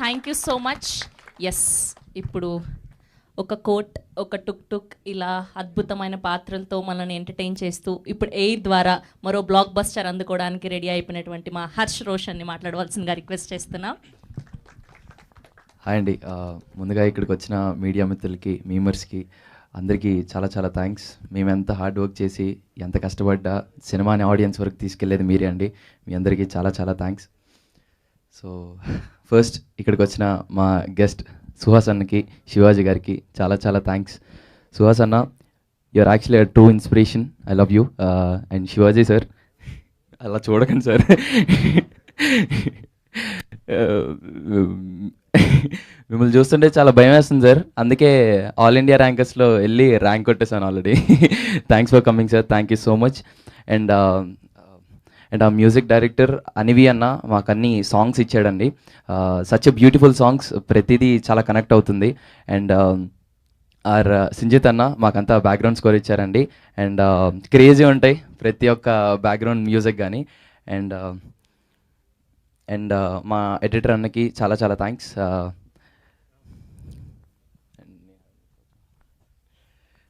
Thank you so much. Yes, ఇప్పుడు ఒక coat, ఒక టుక్ టుక్ ఇలా అద్భుతమైన పాత్రలతో మనల్ని ఎంటర్టైన్ చేస్తూ ఇప్పుడు ఎయిర్ ద్వారా మరో బ్లాక్ బస్టర్ అందుకోవడానికి రెడీ అయిపోయినటువంటి మా హర్ష్ రోషన్ని మాట్లాడవలసిందిగా రిక్వెస్ట్ చేస్తున్నాం. హాయ్ అండి, ముందుగా ఇక్కడికి వచ్చిన మీడియా మిత్రులకి, మీమర్స్కి అందరికీ చాలా చాలా థ్యాంక్స్. మేము ఎంత హార్డ్ వర్క్ చేసి ఎంత కష్టపడ్డా సినిమాని ఆడియన్స్ వరకు తీసుకెళ్లేది మీరే అండి. మీ అందరికీ చాలా చాలా థ్యాంక్స్. సో ఫస్ట్ ఇక్కడికి వచ్చిన మా గెస్ట్ సుహాస్ అన్నకి, శివాజీ గారికి చాలా చాలా థ్యాంక్స్. సుహాస్ అన్న, you're actually a true inspiration. I love you. And Shivaji sir, అలా చూడకండి సార్, మిమ్మల్ని చూస్తుంటే చాలా భయం వేస్తుంది సార్. అందుకే ఆల్ ఇండియా ర్యాంకర్స్లో వెళ్ళి ర్యాంక్ కొట్టేసాను already. Thanks for coming sir, thank you so much. And ఆ మ్యూజిక్ డైరెక్టర్ అనివి అన్న మాకు అన్ని సాంగ్స్ ఇచ్చాడండి. సచ్ ఎ బ్యూటిఫుల్ సాంగ్స్, ప్రతిదీ చాలా కనెక్ట్ అవుతుంది. అండ్ ఆర్ సింజిత్ అన్న మాకంతా బ్యాక్గ్రౌండ్ స్కోర్ ఇచ్చారండి. అండ్ క్రేజీ ఉంటాయి ప్రతి ఒక్క బ్యాక్గ్రౌండ్ మ్యూజిక్ కానీ. అండ్ మా ఎడిటర్ అన్నకి చాలా చాలా థ్యాంక్స్.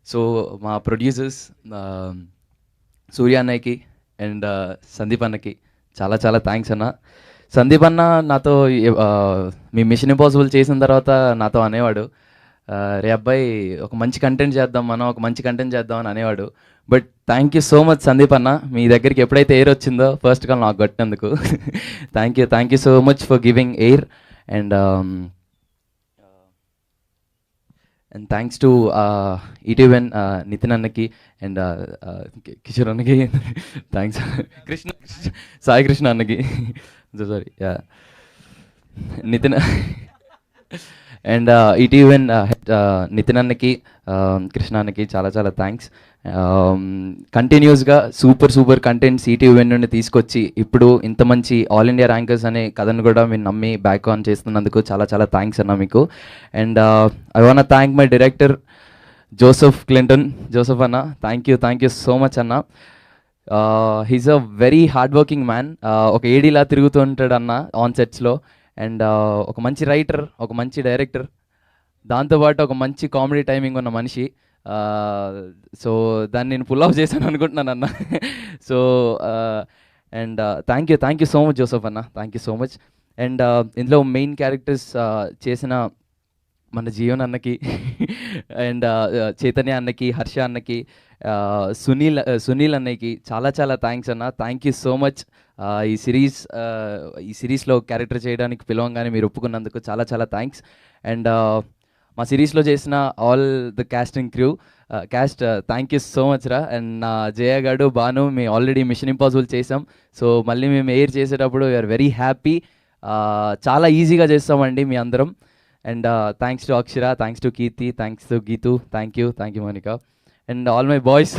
సో మా ప్రొడ్యూసర్స్ సూర్య అన్నయ్యకి అండ్ సందీప్ అన్నకి చాలా చాలా థ్యాంక్స్ అన్న. సందీప్ అన్న నాతో మీ మిషన్ ఇంపాసిబుల్ చేసిన తర్వాత నాతో అనేవాడు, రే అబ్బాయి ఒక మంచి కంటెంట్ చేద్దాం, మనం ఒక మంచి కంటెంట్ చేద్దాం అని అనేవాడు. But thank you so much Sandeep అన్న, మీ దగ్గరికి ఎప్పుడైతే ఎయిర్ వచ్చిందో ఫస్ట్ కాల్ నాకు కొట్టినందుకు thank you so much for giving air. And thanks to ETV Win Nitin అన్నకి అండ్ కిషోర్ అన్నకి థ్యాంక్స్. సాయి కృష్ణ అన్నకి సారీ నితిన్ అండ్ ఈటీవెన్ నితిన్ అన్నకి, కృష్ణ అన్నకి చాలా చాలా థ్యాంక్స్. కంటిన్యూస్గా సూపర్ కంటెంట్స్ ఈటీవెన్ నుండి తీసుకొచ్చి ఇప్పుడు ఇంత మంచి ఆల్ ఇండియా ర్యాంకర్స్ అనే కథను కూడా మీరు నమ్మి బ్యాక్ ఆన్ చేస్తున్నందుకు చాలా చాలా థ్యాంక్స్ అన్న మీకు. And I want thank my director Joseph Clinton. Joseph అన్న, థ్యాంక్ యూ సో మచ్ అన్న. He's a very hard working man. ఒక ఏడీలా తిరుగుతూ ఉంటాడు అన్న ఆన్ సెట్స్లో. అండ్ ఒక మంచి రైటర్, ఒక మంచి డైరెక్టర్, దాంతోపాటు ఒక మంచి కామెడీ టైమింగ్ ఉన్న మనిషి. సో దాన్ని నేను పుల్ ఆఫ్ చేశాను అనుకుంటున్నాను అన్న. So and thank you so much Joseph అన్న, thank you so much. And ఇందులో మెయిన్ క్యారెక్టర్స్ చేసిన మన జీవన్ అన్నకి అండ్ చైతన్య అన్నకి, హర్ష అన్నకి, సునీల్ అన్నకి చాలా చాలా థ్యాంక్స్ అన్న. Thank you so much. ఈ సిరీస్లో క్యారెక్టర్ చేయడానికి పిలవంగానే మీరు ఒప్పుకున్నందుకు చాలా చాలా థ్యాంక్స్. అండ్ మా సిరీస్లో చేసిన all the casting crew cast, thank you so much రా. అండ్ నా జయ గాడు, భాను, మేము ఆల్రెడీ మిషన్ ఇంపాసిబుల్ చేసాం. సో మళ్ళీ మేము ఎయిర్ చేసేటప్పుడు వీఆర్ వెరీ హ్యాపీ. చాలా ఈజీగా చేస్తామండి మీ అందరం. And thanks to Akshara, thanks to Keerthi, thanks to Geethu, thank you Monica and all my boys.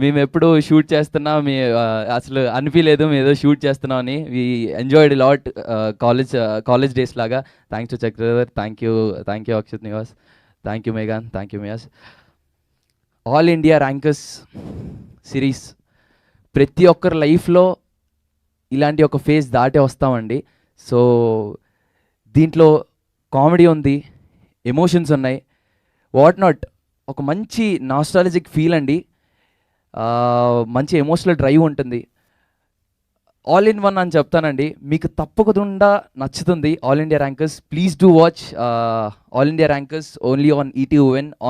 మేము ఎప్పుడు షూట్ చేస్తున్నా అసలు అనిపించలేదు మేము ఏదో షూట్ చేస్తున్నామని. We enjoyed lot college days లాగా. Thanks to Chakradhar, thank you Akshath Nivas, thank you మేఘాన్, thank you Miyas. All India rankers series ప్రతి ఒక్కరి లైఫ్లో ఇలాంటి ఒక ఫేజ్ దాటే వస్తామండి. సో దీంట్లో కామెడీ ఉంది, ఎమోషన్స్ ఉన్నాయి, వాట్ నాట్, ఒక మంచి నాస్టాలజిక్ ఫీల్ అండి. మంచి ఎమోషనల్ డ్రైవ్ ఉంటుంది. ఆల్ ఇన్ వన్ అని చెప్తానండి, మీకు తప్పకుండా నచ్చుతుంది all India rankers. Please do watch all India rankers only on ఈటీవెన్.